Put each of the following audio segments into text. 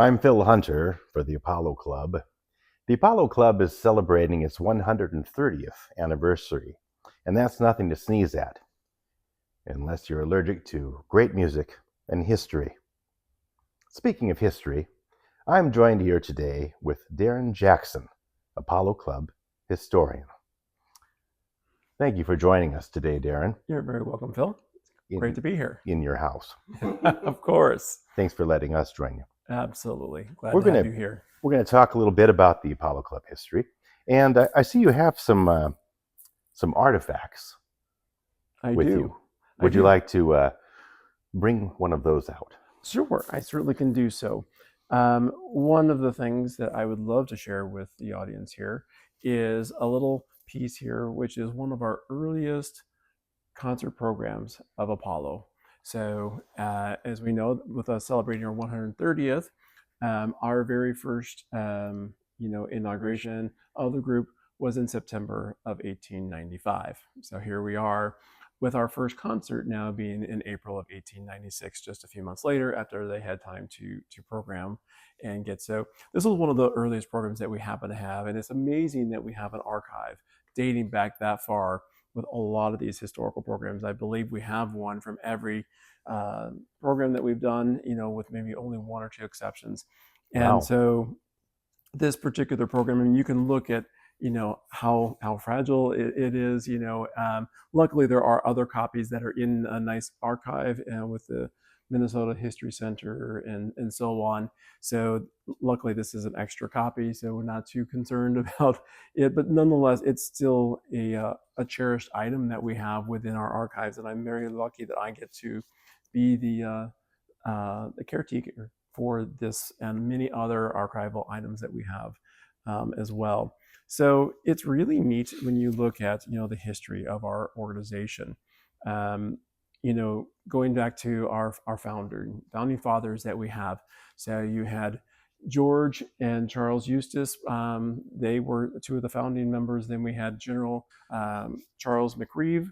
I'm Phil Hunter for the Apollo Club. The Apollo Club is celebrating its 130th anniversary, and that's nothing to sneeze at, unless you're allergic to great music and history. Speaking of history, I'm joined here today with Darren Jackson, Apollo Club historian. Thank you for joining us today, Darren. You're very welcome, Phil. Great to be here. In your house. Of course. Thanks for letting us join you. Absolutely. Glad to have you here. We're going to talk a little bit about the Apollo Club history. And I see you have some artifacts with you. Would you like to bring one of those out? Sure, I certainly can do so. One of the things that I would love to share with the audience here is a little piece here, which is one of our earliest concert programs of Apollo. So as we know, with us celebrating our 130th, our very first inauguration of the group was in September of 1895. So here we are with our first concert now being in April of 1896, just a few months later after they had time to program and get. So this was one of the earliest programs that we happen to have, and it's amazing that we have an archive dating back that far with a lot of these historical programs. I believe we have one from every program that we've done, with maybe only one or two exceptions. And Wow. So this particular program, and you can look at, how fragile it is. Luckily, there are other copies that are in a nice archive with the Minnesota History Center and so on. So luckily, this is an extra copy, so we're not too concerned about it. But nonetheless, it's still a cherished item that we have within our archives, and I'm very lucky that I get to be the caretaker for this and many other archival items that we have as well. So it's really neat when you look at the history of our organization. Going back to our founding fathers that we have. So you had George and Charles Eustis. They were two of the founding members. Then we had General Charles McReeve,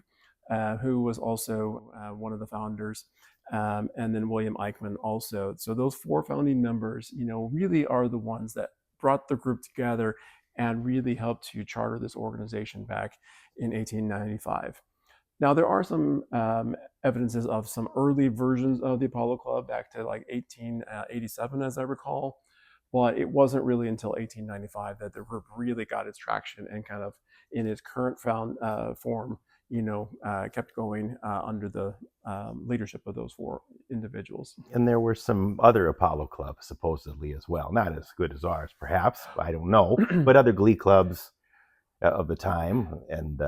who was also one of the founders. And then William Eichmann also. So those four founding members, really are the ones that brought the group together and really helped to charter this organization back in 1895. Now, there are some evidences of some early versions of the Apollo Club back to like 1887, as I recall, but it wasn't really until 1895 that the group really got its traction and kind of in its current form, kept going under the leadership of those four individuals. And there were some other Apollo clubs supposedly as well. Not as good as ours, perhaps. I don't know. But other glee clubs of the time. And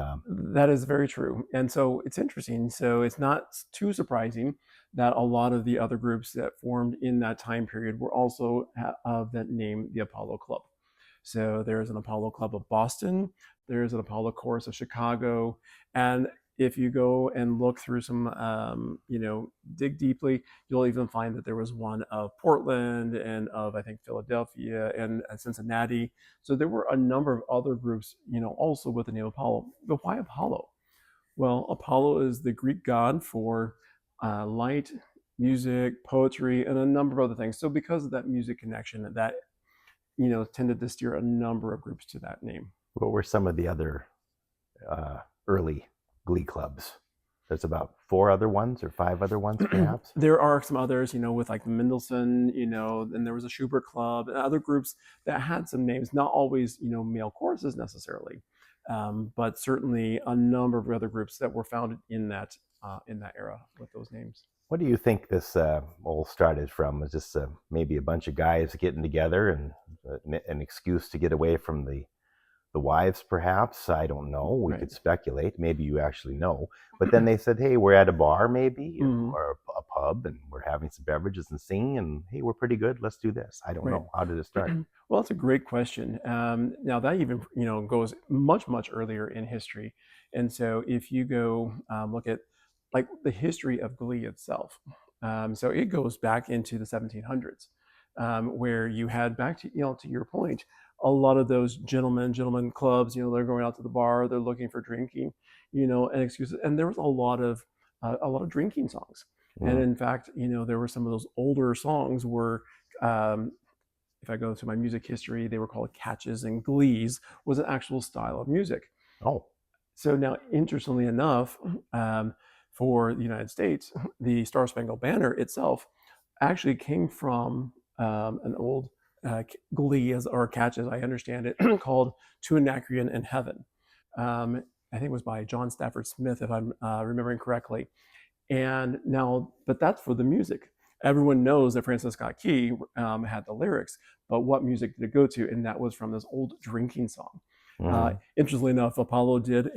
that is very true. And so it's interesting. So it's not too surprising that a lot of the other groups that formed in that time period were also of that name, the Apollo Club. So there's an Apollo Club of Boston, there's an Apollo Chorus of Chicago, and if you go and look through some, dig deeply, you'll even find that there was one of Portland and of, I think, Philadelphia and Cincinnati. So there were a number of other groups, also with the name Apollo. But why Apollo? Well, Apollo is the Greek god for light, music, poetry, and a number of other things. So because of that music connection, that tended to steer a number of groups to that name. What were some of the other early glee clubs? There's about 4 other ones or 5 other ones, perhaps? There are some others, with like Mendelssohn, and there was a Schubert Club and other groups that had some names, not always, male choruses necessarily, but certainly a number of other groups that were founded in that era with those names. What do you think this all started from? Was this maybe a bunch of guys getting together and an excuse to get away from the wives, perhaps? I don't know. We could speculate. Maybe you actually know. But then they said, hey, we're at a bar maybe, or a pub, and we're having some beverages and singing, and hey, we're pretty good. Let's do this. I don't know. How did it start? Well, that's a great question. Now that even, goes much, much earlier in history. And so if you go look at like the history of Glee itself. So it goes back into the 1700s, where you had back to, to your point, a lot of those gentlemen clubs, they're going out to the bar, they're looking for drinking, and excuses. And there was a lot of drinking songs. And in fact, there were some of those older songs were if I go to my music history, they were called catches, and glees was an actual style of music. Oh. So now, interestingly enough, for the United States, the Star Spangled Banner itself actually came from an old glee, or catch, as I understand it, called "To Anacreon in Heaven." I think it was by John Stafford Smith, if I'm remembering correctly. And now, but that's for the music. Everyone knows that Francis Scott Key had the lyrics, but what music did it go to? And that was from this old drinking song. Interestingly enough, Apollo did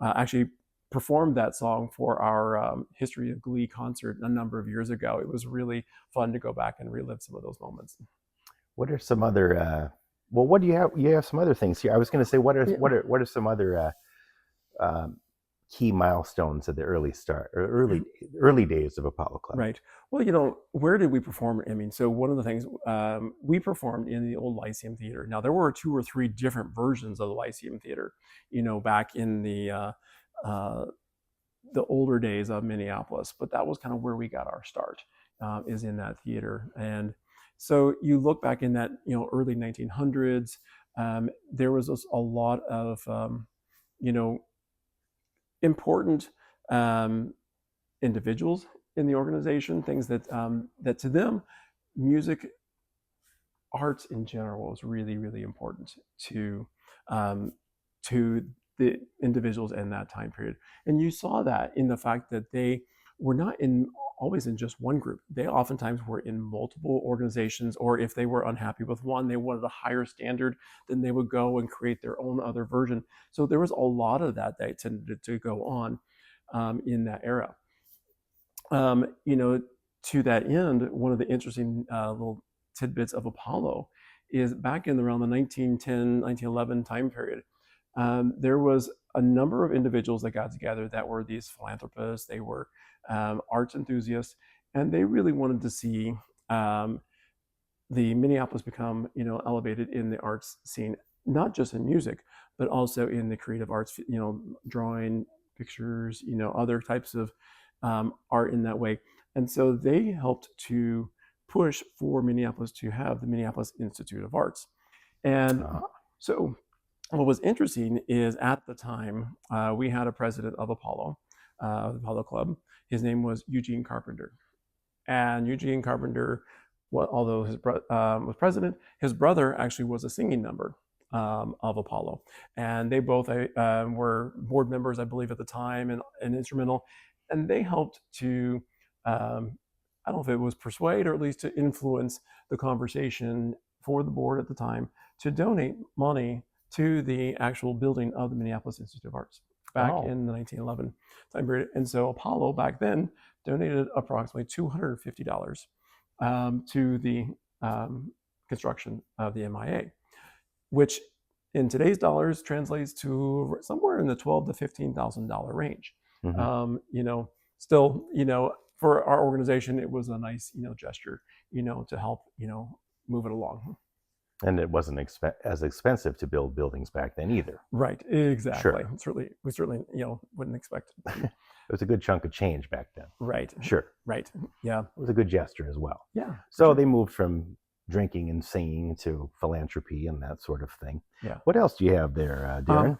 actually performed that song for our History of Glee concert a number of years ago. It was really fun to go back and relive some of those moments. What are some other? Well, what do you have? You have some other things here. I was going to say, what are some other key milestones at the early days of Apollo Club? Right. Well, where did we perform? I mean, so one of the things we performed in the old Lyceum Theater. Now, there were 2 or 3 different versions of the Lyceum Theater, back in the older days of Minneapolis, but that was kind of where we got our start, is in that theater. And so you look back in that, early 1900s, there was a lot of, important individuals in the organization, things that that to them, music, arts in general was really, really important to the individuals in that time period. And you saw that in the fact that they were not always in just one group. They oftentimes were in multiple organizations, or if they were unhappy with one, they wanted a higher standard, then they would go and create their own other version. So there was a lot of that tended to go on in that era. To that end, one of the interesting little tidbits of Apollo is back in around the 1910, 1911 time period. There was a number of individuals that got together that were these philanthropists. They were arts enthusiasts, and they really wanted to see the Minneapolis become, elevated in the arts scene, not just in music, but also in the creative arts, drawing, pictures, other types of art in that way. And so they helped to push for Minneapolis to have the Minneapolis Institute of Arts. And so what was interesting is, at the time, we had a president of Apollo, the Apollo Club. His name was Eugene Carpenter. And Eugene Carpenter, although his was president, his brother actually was a singing member of Apollo. And they both were board members, I believe, at the time, and instrumental. And they helped to, I don't know if it was persuade, or at least to influence the conversation for the board at the time to donate money to the actual building of the Minneapolis Institute of Arts back in the 1911 time period. And so Apollo back then donated approximately $250 to the construction of the MIA, which in today's dollars translates to somewhere in the $12,000 to $15,000 range. Still, for our organization, it was a nice, gesture, to help, move it along. And it wasn't as expensive to build buildings back then either. Right, exactly. Sure. We certainly, wouldn't expect it. It was a good chunk of change back then. Right. Sure. Right. Yeah. It was a good gesture as well. Yeah. So they moved from drinking and singing to philanthropy and that sort of thing. Yeah. What else do you have there, Darren?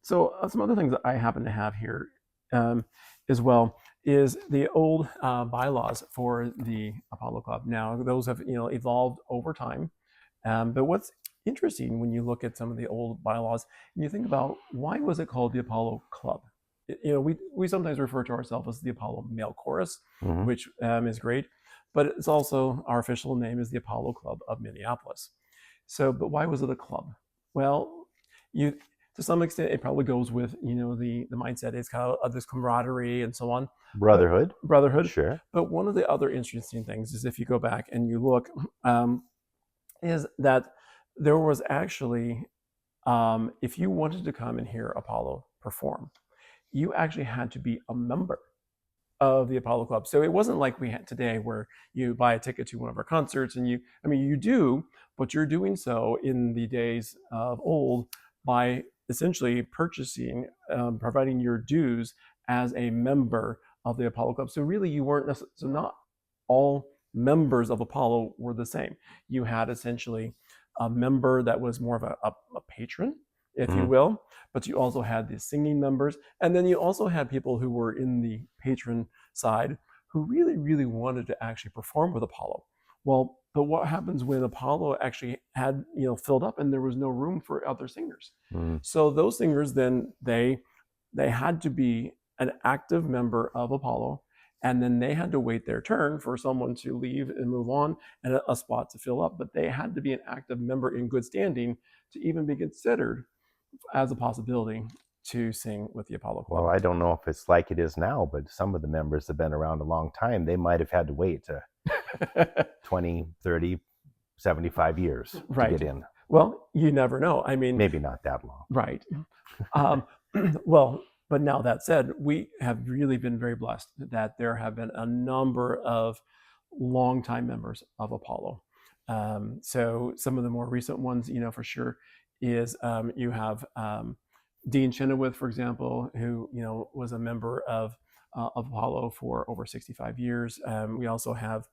So some other things that I happen to have here as well is the old bylaws for the Apollo Club. Now, those have evolved over time. But what's interesting when you look at some of the old bylaws and you think about, why was it called the Apollo Club? We sometimes refer to ourselves as the Apollo Male Chorus, which is great, but it's also, our official name is the Apollo Club of Minneapolis. So, but why was it a club? Well, to some extent, it probably goes with, the mindset is kind of this camaraderie and so on. Brotherhood. Sure. But one of the other interesting things is, if you go back and you look, is that there was actually, if you wanted to come and hear Apollo perform, you actually had to be a member of the Apollo Club. So it wasn't like we had today, where you buy a ticket to one of our concerts and you do, but you're doing so in the days of old by essentially purchasing, providing your dues as a member of the Apollo Club. So really, you weren't necessarily, so not all members of Apollo were the same. You had essentially a member that was more of a patron, if you will, but you also had the singing members, and then you also had people who were in the patron side who really, really wanted to actually perform with Apollo. Well, but what happens when Apollo actually had, filled up and there was no room for other singers? So those singers then they had to be an active member of Apollo, and then they had to wait their turn for someone to leave and move on and a spot to fill up. But they had to be an active member in good standing to even be considered as a possibility to sing with the Apollo Club. Well, I don't know if it's like it is now, but some of the members have been around a long time. They might have had to wait 20, 30, 75 years to get in. Well, you never know. I mean, maybe not that long. Right. Well, but now that said, we have really been very blessed that there have been a number of longtime members of Apollo. So some of the more recent ones, for sure, is you have Dean Chenoweth, for example, who was a member of Apollo for over 65 years. We also have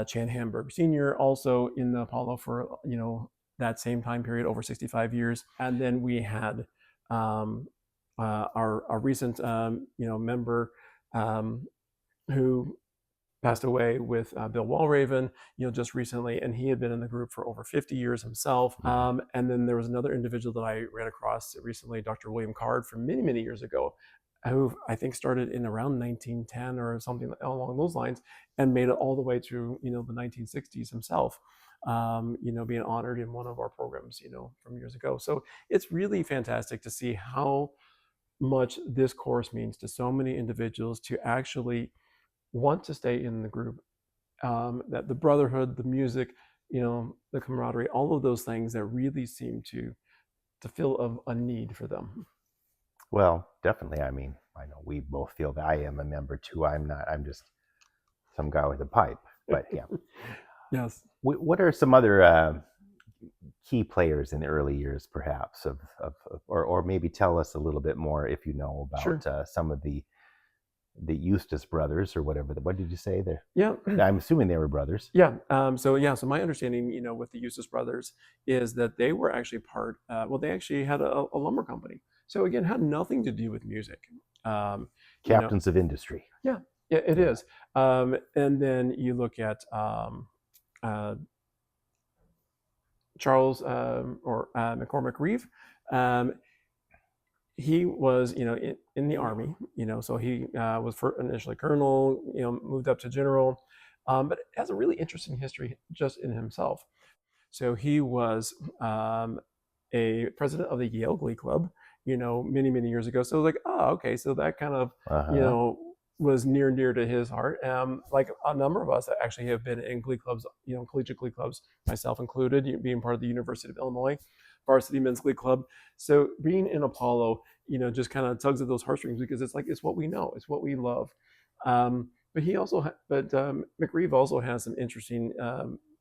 Chan Hamburg Sr. also in the Apollo for that same time period, over 65 years. And then we had our recent member who passed away with Bill Walraven, just recently, and he had been in the group for over 50 years himself. And then there was another individual that I ran across recently, Dr. William Card, from many, many years ago, who I think started in around 1910 or something along those lines, and made it all the way through, the 1960s himself, being honored in one of our programs, from years ago. So it's really fantastic to see how much this course means to so many individuals to actually want to stay in the group, that the brotherhood, the music, the camaraderie, all of those things that really seem to fill a need for them. Well, definitely. I mean, I know we both feel that. I am a member too. I'm just some guy with a pipe, but yeah. Yes. What are some other key players in the early years, perhaps, or maybe tell us a little bit more, if you know, about some of the Eustace brothers, or whatever. What did you say there? Yeah, I'm assuming they were brothers. Yeah. So my understanding, with the Eustace brothers, is that they were actually part. They actually had a lumber company. So again, had nothing to do with music. Captains of industry. Yeah, it is. And then you look at Charles or McCormick Reeve. He was, in the Army, so he was initially colonel, moved up to general, but has a really interesting history just in himself. So he was a president of the Yale Glee Club, many, many years ago. So it was like, oh, okay, so that kind of, was near and dear to his heart. Like a number of us that actually have been in glee clubs, collegiate glee clubs, myself included, being part of the University of Illinois Varsity Men's Glee Club. So being in Apollo, just kind of tugs at those heartstrings, because it's what we know, it's what we love. But he also, McReeve also has some interesting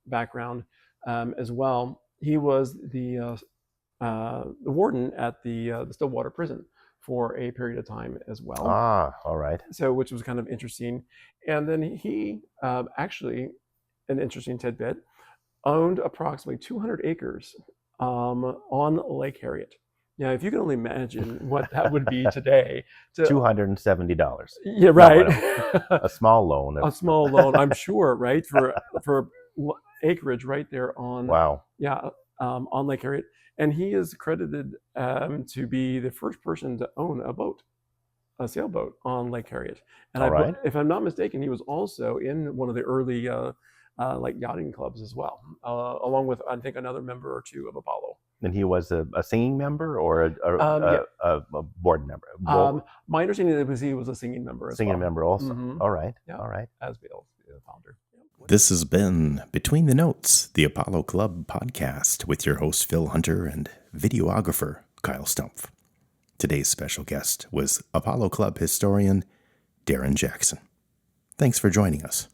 background as well. He was the warden at the Stillwater prison for a period of time as well. Ah, all right. So, which was kind of interesting. And then he actually, an interesting tidbit, owned approximately 200 acres on Lake Harriet. Now, if you can only imagine what that would be today. $270. Yeah, right. No, a small loan. A small loan, I'm sure, right? For acreage right there on. Wow. Yeah, on Lake Harriet. And he is credited to be the first person to own a sailboat on Lake Harriet. And if I'm not mistaken, he was also in one of the early like yachting clubs as well, along with, I think, another member or two of Apollo. And he was a singing member or a board member? My understanding was he was a singing member as well. Singing member also. Mm-hmm. All right. Yeah. All right. As the founder. This has been Between the Notes, the Apollo Club podcast, with your host Phil Hunter and videographer Kyle Stumpf. Today's special guest was Apollo Club historian Darren Jackson. Thanks for joining us.